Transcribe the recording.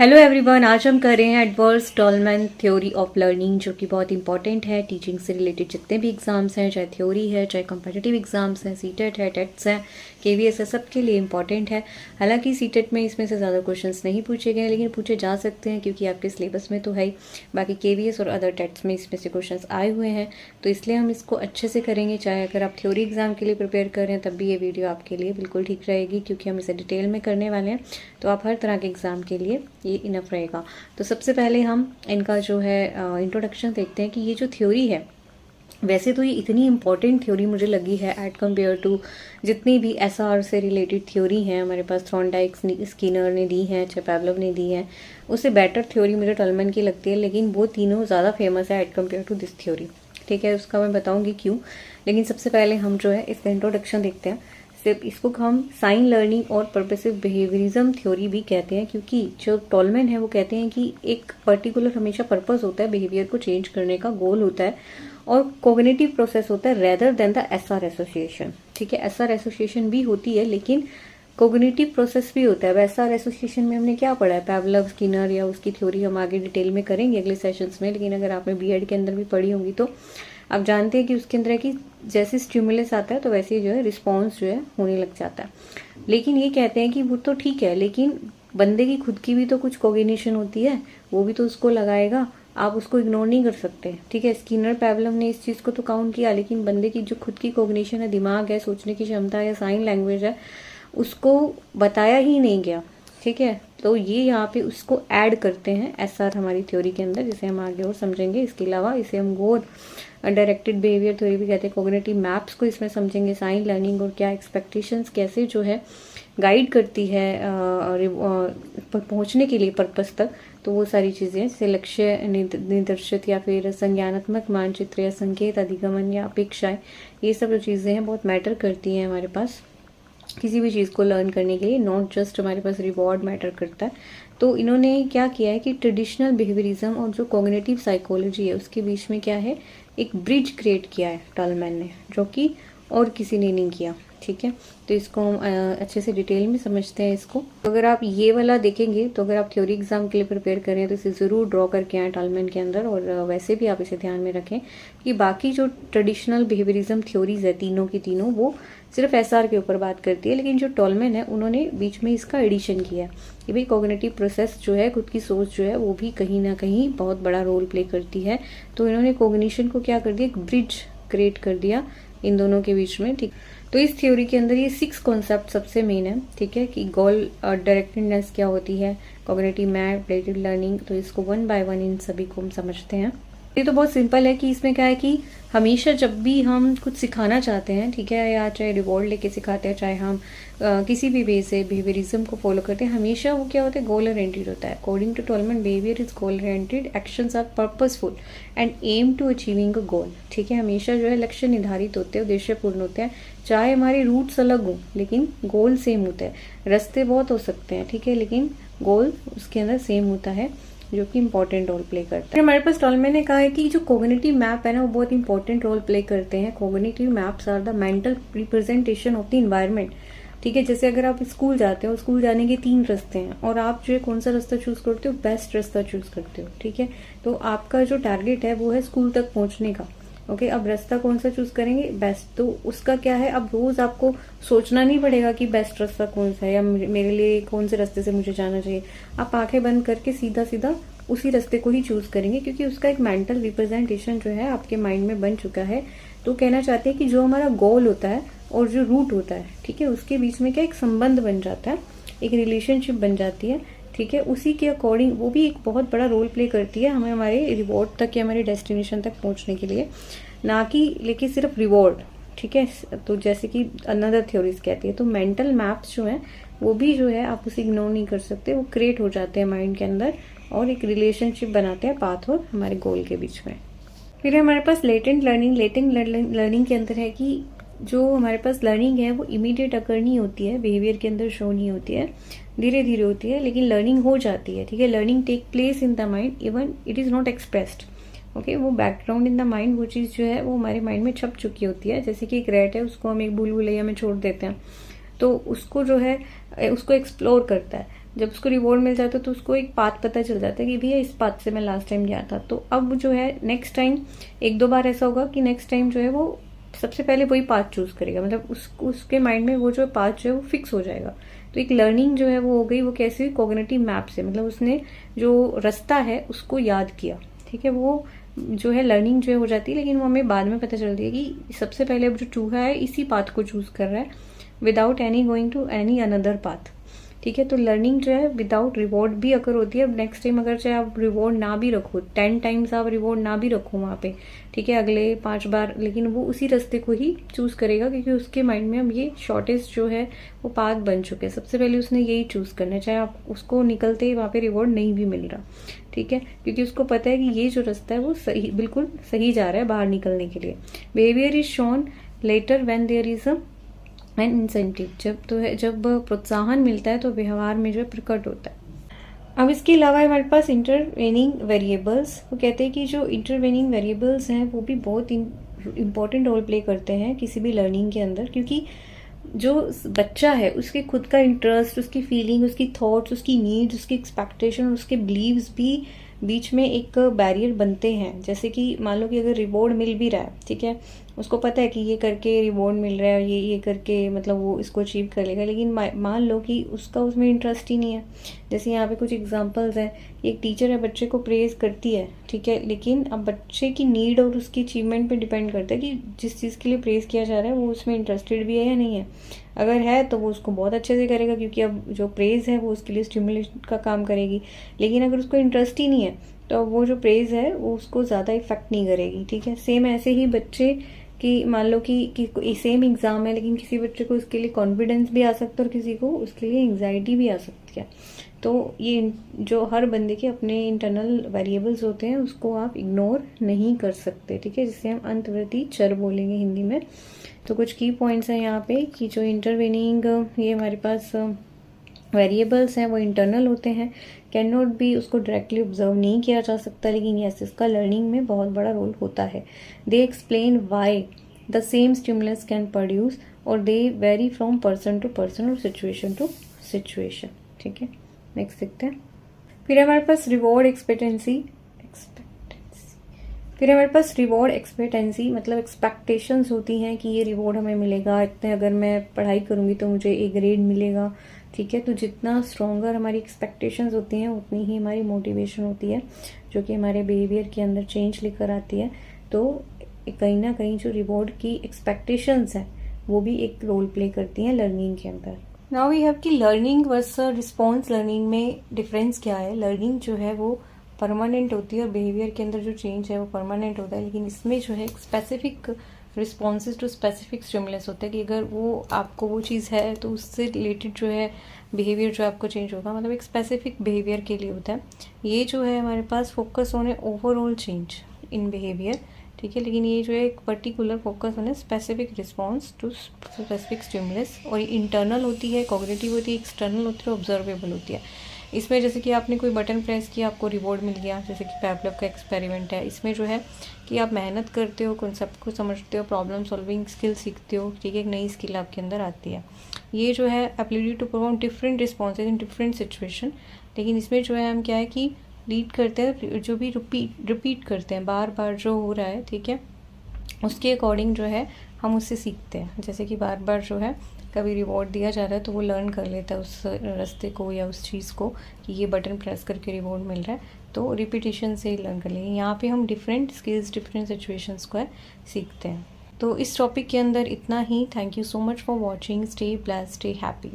Hello everyone, आज हम कर रहे हैं adverse tall man theory of learning, जो कि बहुत इंपॉर्टेंट है टीचिंग से रिलेटेड। जितने भी एग्जाम्स हैं, चाहे थ्योरी है, चाहे कॉम्पिटिटिव एग्जाम्स हैं, सीटेट है, टेट्स हैं, केवीएस है, सबके लिए इंपॉर्टेंट है। हालांकि सीटेट में इसमें से ज़्यादा क्वेश्चंस नहीं पूछे गए, लेकिन पूछे जा सकते हैं क्योंकि आपके सिलेबस में तो है ही। बाकी केवीएस और अदर टेट्स में इसमें से क्वेश्चंस आए हुए हैं, तो इसलिए हम इसको अच्छे से करेंगे। चाहे अगर आप थ्योरी एग्जाम के लिए प्रिपेयर कर रहे हैं तब भी ये वीडियो आपके लिए बिल्कुल ठीक रहेगी, क्योंकि हम इसे डिटेल में करने वाले हैं। तो आप हर तरह के एग्जाम के लिए ये इनफ रहेगा। तो सबसे पहले हम इनका जो है इंट्रोडक्शन देखते हैं कि ये जो थ्योरी है, वैसे तो ये इतनी इंपॉर्टेंट थ्योरी मुझे लगी है एट कंपेयर टू जितनी भी एसआर से रिलेटेड थ्योरी हैं हमारे पास, थॉर्नडाइक, स्किनर ने दी हैं, चाहे पावलोव ने दी हैं, उससे बेटर थ्योरी मुझे टॉलमैन की लगती है। लेकिन वो तीनों ज़्यादा फेमस है at compare to this theory. ठीक है, उसका मैं बताऊंगी क्यों। लेकिन सबसे पहले हम जो है इसका इंट्रोडक्शन देखते हैं। सिर्फ इसको हम साइन लर्निंग और पर्पसिव बिहेवियरिज्म थ्योरी भी कहते हैं, क्योंकि जो टॉलमैन है वो कहते हैं कि एक पर्टिकुलर हमेशा पर्पस होता है, बिहेवियर को चेंज करने का गोल होता है, और कोग्निटिव प्रोसेस होता है rather than the SR association. ठीक है, एसआर एसोसिएशन भी होती है लेकिन कोग्निटिव प्रोसेस भी होता है। अब एसआर एसोसिएशन में हमने क्या पढ़ा है, पावलोव, स्किनर, या उसकी थ्योरी हम आगे डिटेल में करेंगे अगले सेशंस में। लेकिन अगर आपने बीएड के अंदर भी पढ़ी होंगी तो आप जानते हैं कि उसके अंदर है कि जैसे स्टिमुलस आता है तो वैसे ही जो है रिस्पॉन्स जो है होने लग जाता है। लेकिन ये कहते हैं कि वो तो ठीक है, लेकिन बंदे की खुद की भी तो कुछ कोग्निशन होती है, वो भी तो उसको लगाएगा, आप उसको इग्नोर नहीं कर सकते। ठीक है, स्किनर, पावलोव ने इस चीज को तो काउंट किया, लेकिन बंदे की जो खुद की कोग्निशन है, दिमाग है, सोचने की क्षमता या साइन लैंग्वेज है, उसको बताया ही नहीं गया। ठीक है, तो ये यहाँ पे उसको ऐड करते हैं एसआर हमारी थ्योरी के अंदर, जिसे हम आगे और समझेंगे। इसके अलावा इसे हम गोल डायरेक्टेड बिहेवियर थ्योरी भी कहते हैं। कोग्निटिव मैप्स को इसमें समझेंगे, साइन लर्निंग और क्या एक्सपेक्टेशंस कैसे जो है गाइड करती है पहुंचने के लिए पर्पस तक। तो वो सारी चीजें, जैसे लक्ष्य निर्देशित या फिर संज्ञानात्मक मानचित्र या संकेत अधिगमन या अपेक्षाएं, ये सब जो चीजें हैं बहुत मैटर करती हैं हमारे पास किसी भी चीज़ को लर्न करने के लिए। नॉट जस्ट हमारे पास रिवॉर्ड मैटर करता है। तो इन्होंने क्या किया है कि ट्रेडिशनल बिहेवियरिज्म और जो कॉग्निटिव साइकोलॉजी है उसके बीच में क्या है, एक ब्रिज क्रिएट किया है टॉलमैन ने, जो कि और किसी ने नहीं किया। ठीक है, तो इसको हम अच्छे से डिटेल में समझते हैं इसको। तो अगर आप ये वाला देखेंगे, तो अगर आप थ्योरी एग्जाम के लिए प्रिपेयर करें तो इसे ज़रूर ड्रॉ करके आए टॉलमैन के अंदर। और वैसे भी आप इसे ध्यान में रखें कि बाकी जो ट्रेडिशनल बिहेवियरिज्म थ्योरीज है तीनों की तीनों, वो सिर्फ एसआर के ऊपर बात करती है, लेकिन जो टॉलमैन है उन्होंने बीच में इसका एडिशन किया है कि भाई कॉग्निटिव प्रोसेस जो है, खुद की सोच जो है, वो भी कहीं ना कहीं बहुत बड़ा रोल प्ले करती है। तो इन्होंने कॉग्निशन को क्या कर दिया, एक ब्रिज क्रिएट कर दिया इन दोनों के बीच में। ठीक, तो इस थ्योरी के अंदर ये 6 कॉन्सेप्ट सबसे मेन है। ठीक है, कि गोल डायरेक्टेडनेस क्या होती है, कॉग्निटिव मैप, रिलेटेड लर्निंग। तो इसको वन बाय वन इन सभी को हम समझते हैं। ये तो बहुत सिंपल है कि इसमें क्या है कि हमेशा जब भी हम कुछ सिखाना चाहते हैं, ठीक है, या चाहे रिवॉर्ड लेके सिखाते हैं, चाहे हम किसी भी वे से बिहेवियरिज्म को फॉलो करते हैं, हमेशा वो क्या होता है, गोल ओरिएंटेड होता है। According to Tolman, behaviour is goal oriented, actions are purposeful and aim to achieving a goal. ठीक है, हमेशा जो है लक्ष्य निर्धारित होते हैं, उद्देश्यपूर्ण होते हैं, चाहे हमारे रूट्स अलग हों लेकिन गोल सेम होता है। रास्ते बहुत हो सकते हैं, ठीक है, लेकिन गोल उसके अंदर सेम होता है, जो कि इंपॉर्टेंट रोल प्ले करता है। हमारे पास टॉलमैन ने कहा है कि जो कॉग्निटिव मैप है ना, वो बहुत इंपॉर्टेंट रोल प्ले करते हैं। Cognitive maps are the mental representation of the environment. ठीक है, जैसे अगर आप स्कूल जाते हो, स्कूल जाने के 3 रास्ते हैं और आप जो है कौन सा रास्ता चूज करते हो, बेस्ट रास्ता चूज करते हो। ठीक है, तो आपका जो टारगेट है वो है स्कूल तक पहुंचने का। ओके, अब रास्ता कौन सा चूज करेंगे, बेस्ट। तो उसका क्या है, अब रोज आपको सोचना नहीं पड़ेगा कि बेस्ट रास्ता कौन सा है या मेरे लिए कौन से रास्ते से मुझे जाना चाहिए। आप आंखें बंद करके सीधा सीधा उसी रास्ते को ही चूज करेंगे, क्योंकि उसका एक मेंटल रिप्रेजेंटेशन जो है आपके माइंड में बन चुका है। तो कहना चाहते हैं कि जो हमारा गोल होता है और जो रूट होता है, ठीक है, उसके बीच में क्या एक संबंध बन जाता है, एक रिलेशनशिप बन जाती है। ठीक है, उसी के अकॉर्डिंग वो भी एक बहुत बड़ा रोल प्ले करती है हमें हमारे रिवॉर्ड तक या हमारे डेस्टिनेशन तक पहुंचने के लिए, ना कि लेकिन सिर्फ रिवॉर्ड। ठीक है, तो जैसे कि अनदर थ्योरीज कहती है, तो मेंटल मैप्स जो है वो भी जो है आप उसे इग्नोर नहीं कर सकते, वो क्रिएट हो जाते हैं माइंड के अंदर और एक रिलेशनशिप बनाते हैं पाथ और हमारे गोल के बीच में। फिर हमारे पास लेटेंट लर्निंग। लेटेंट लर्निंग के अंदर है कि जो हमारे पास लर्निंग है वो इमीडिएट अकर नहीं होती है, बिहेवियर के अंदर शो नहीं होती है, धीरे धीरे होती है, लेकिन लर्निंग हो जाती है। ठीक है, learning take place in the mind even it is not expressed. Okay, वो बैकग्राउंड इन द माइंड, वो चीज जो है वो हमारे माइंड में छप चुकी होती है। जैसे कि एक रैट है, उसको हम एक भूल भुलैया में छोड़ देते हैं, तो उसको जो है उसको एक्सप्लोर करता है, जब उसको रिवॉर्ड मिल जाता है तो उसको एक पाथ पता चल जाता है कि भैया इस पाथ से मैं लास्ट टाइम गया था। तो अब जो है नेक्स्ट टाइम 1-2 बार ऐसा होगा कि नेक्स्ट टाइम जो है वो सबसे पहले वही पाथ चूज करेगा, मतलब उसके माइंड में वो जो पाथ जो है वो फिक्स हो जाएगा। तो एक लर्निंग जो है वो हो गई, वो कैसे, कॉग्निटिव मैप से, मतलब उसने जो रास्ता है उसको याद किया, ठीक है, वो जो है लर्निंग जो है हो जाती है। लेकिन वो हमें बाद में पता चलती है कि सबसे पहले अब जो चूहा है इसी पाथ को चूज कर रहा है without any going to any another path, ठीक है। तो लर्निंग जो है विदाउट रिवॉर्ड भी अगर होती है। अब नेक्स्ट टाइम अगर चाहे आप रिवॉर्ड ना भी रखो, 10 टाइम्स आप रिवॉर्ड ना भी रखो वहां पे, ठीक है, अगले 5 बार, लेकिन वो उसी रास्ते को ही चूज करेगा क्योंकि उसके माइंड में अब ये शॉर्टेस्ट जो है वो पाथ बन चुके हैं। सबसे पहले उसने यही चूज करना है, चाहे आप उसको निकलते ही वहां पे रिवॉर्ड नहीं भी मिल रहा, ठीक है, क्योंकि उसको पता है कि ये जो रास्ता है वो सही, बिल्कुल सही जा रहा है बाहर निकलने के लिए। Behaviour is shown later when there is an incentive, जब प्रोत्साहन मिलता है तो व्यवहार में जो है प्रकट होता है। अब इसके अलावा हमारे पास इंटरवेनिंग वेरिएबल्स, वो कहते हैं कि जो इंटरवेनिंग वेरिएबल्स हैं वो भी बहुत इंपॉर्टेंट रोल प्ले करते हैं किसी भी लर्निंग के अंदर, क्योंकि जो बच्चा है उसके खुद का इंटरेस्ट, उसकी फीलिंग, उसकी थॉट्स, उसकी नीड्स, उसकी एक्सपेक्टेशन और उसके बिलीव्स भी बीच में एक बैरियर बनते हैं। जैसे कि मान लो कि अगर रिवॉर्ड मिल भी रहा है, ठीक है, उसको पता है कि ये करके रिवॉर्ड मिल रहा है, ये करके मतलब वो इसको अचीव कर लेगा, लेकिन मान लो कि उसका उसमें इंटरेस्ट ही नहीं है। जैसे यहाँ पे कुछ एग्जांपल्स हैं, एक टीचर है, बच्चे को प्रेज करती है, ठीक है, लेकिन अब बच्चे की नीड और उसकी अचीवमेंट पे डिपेंड करता है कि जिस चीज़ के लिए प्रेज किया जा रहा है वो उसमें इंटरेस्टेड भी है या नहीं है। अगर है तो वो उसको बहुत अच्छे से करेगा क्योंकि अब जो प्रेज है वो उसके लिए स्टिमुलेशन का काम करेगी। लेकिन अगर उसको इंटरेस्ट ही नहीं है तो वो जो प्रेज है वो उसको ज़्यादा इफेक्ट नहीं करेगी, ठीक है। सेम ऐसे ही बच्चे कि मान लो कि सेम एग्जाम है लेकिन किसी बच्चे को उसके लिए कॉन्फिडेंस भी आ सकता है और किसी को उसके लिए एंग्जाइटी भी आ सकती है। तो ये जो हर बंदे के अपने इंटरनल वेरिएबल्स होते हैं उसको आप इग्नोर नहीं कर सकते, ठीक है, जिसे हम अंतर्वर्ती चर बोलेंगे हिंदी में। तो कुछ की पॉइंट्स हैं यहाँ पे कि जो इंटरवेनिंग ये हमारे पास वेरिएबल्स हैं वो इंटरनल होते हैं, कैन नॉट बी, उसको डायरेक्टली ऑब्जर्व नहीं किया जा सकता, लेकिन यस इसका लर्निंग में बहुत बड़ा रोल होता है। They explain why the same stimulus can produce और they vary from person to person और सिचुएशन टू सिचुएशन, ठीक है। नेक्स्ट देखते हैं। फिर हमारे पास रिवॉर्ड एक्सपेक्टेंसी मतलब एक्सपेक्टेशंस होती हैं कि ये रिवॉर्ड हमें मिलेगा, इतने अगर मैं पढ़ाई करूंगी तो मुझे ए ग्रेड मिलेगा, ठीक है। तो जितना स्ट्रॉन्गर हमारी एक्सपेक्टेशंस होती हैं उतनी ही हमारी मोटिवेशन होती है जो कि हमारे बिहेवियर के अंदर चेंज लेकर आती है। तो कहीं ना कहीं जो रिवॉर्ड की एक्सपेक्टेशंस हैं वो भी एक रोल प्ले करती हैं लर्निंग के अंदर। नाउ वी हैव कि लर्निंग वर्सेस रिस्पॉन्स लर्निंग में डिफरेंस क्या है। लर्निंग जो है वो परमानेंट होती है और बिहेवियर के अंदर जो चेंज है वो परमानेंट होता है, लेकिन इसमें जो है specific responses to specific stimulus होता है कि अगर वो आपको वो चीज़ है तो उससे रिलेटेड जो है बिहेवियर जो आपको चेंज होगा, मतलब एक स्पेसिफिक बिहेवियर के लिए होता है। ये जो है हमारे पास focus on overall change in behaviour, ठीक है, लेकिन ये जो है एक particular focus on specific response to specific stimulus, और इंटरनल होती है, कॉग्निटिव होती है, एक्सटर्नल होती है, ऑब्जर्वेबल होती है। इसमें जैसे कि आपने कोई बटन प्रेस किया आपको रिवॉर्ड मिल गया, जैसे कि पैवलोव का एक्सपेरिमेंट है। इसमें जो है कि आप मेहनत करते हो, कॉन्सेप्ट को समझते हो, प्रॉब्लम सॉल्विंग स्किल सीखते हो, ठीक है, एक नई स्किल आपके अंदर आती है। ये जो है ability to perform different responses in different situation, लेकिन इसमें जो है हम क्या है कि रीड करते हैं, जो भी रिपीट करते हैं, बार बार जो हो रहा है, ठीक है, उसके अकॉर्डिंग जो है हम उससे सीखते हैं। जैसे कि बार बार जो है कभी रिवॉर्ड दिया जा रहा है तो वो लर्न कर लेता है उस रास्ते को या उस चीज़ को कि ये बटन प्रेस करके रिवॉर्ड मिल रहा है, तो रिपीटिशन से ही लर्न कर लेंगे। यहाँ पे हम डिफरेंट स्किल्स, डिफरेंट सिचुएशंस को सीखते हैं। तो इस टॉपिक के अंदर इतना ही। Thank you so much for watching. Stay blessed, stay happy.